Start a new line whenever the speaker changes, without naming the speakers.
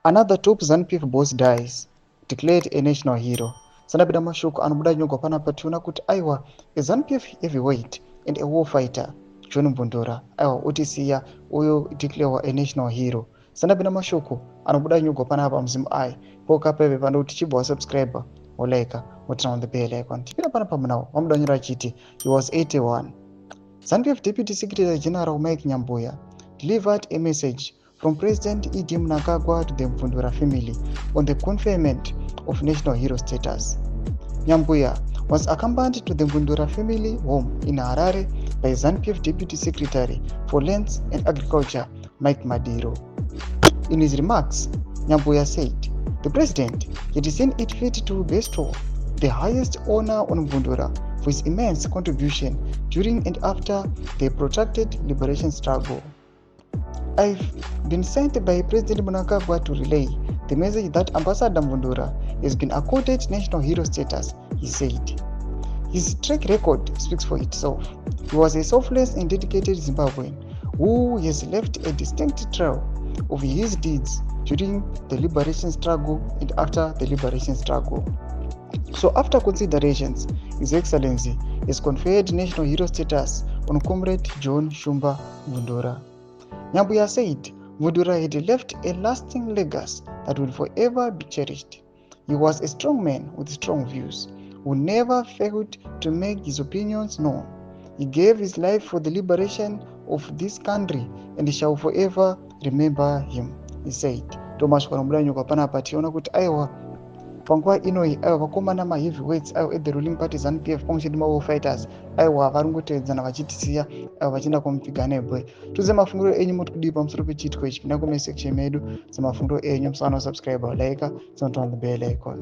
Another top ZANU-PF boss dies, declared a national hero. Sanapita mashoko anobuda nyogwa panapa tiona kuti aiwa a ZANU-PF heavyweight and a war fighter John Mbundura aiwa otisiya uyo declare a national hero. Sanapita mashoko anobuda nyogwa panapa mzimu ai poka pepe panoti chibwa subscriber olaika turn on the bell icon. Tipira panapa mnawo wamudanyira chiti he was 81. ZANU-PF Deputy Secretary General Mike Nyambuya delivered a message from President E.D. Mnangagwa to the Mvundura family on the conferment of national hero status. Nyambuya was accompanied to the Mvundura family home in Harare by ZANU-PF Deputy Secretary for Lands and Agriculture, Mike Madiro. In his remarks, Nyambuya said, the President had seen it fit to bestow the highest honor on Mvundura for his immense contribution during and after the protracted liberation struggle. I've been sent by President Mnangagwa to relay the message that Ambassador Mvundura has been accorded national hero status, he said. His track record speaks for itself. He was a selfless and dedicated Zimbabwean who has left a distinct trail of his deeds during the liberation struggle and after the liberation struggle. So after considerations, His Excellency has conferred national hero status on Comrade John Shumba Mvundura. Nyambuya said Mvundura had left a lasting legacy that will forever be cherished. He was a strong man with strong views, who never failed to make his opinions known. He gave his life for the liberation of this country and shall forever remember him, he said. Thomas Kwarambulanyo panapa tiona kuti aiwa panguva inoi aiwa vakomana maheavyweights aiwa at the ruling party ZANU-PF pamwe war fighters aiwa vari kungotevedzana vachitisiya aiwa vachienda kumupfiganebwe. Tuze mafungiro enyu muri kudii pamusoro pechiitiko ichi. Pinda comment section medu semafungiro enyu. Musana subscribe, like, turn on the bell icon.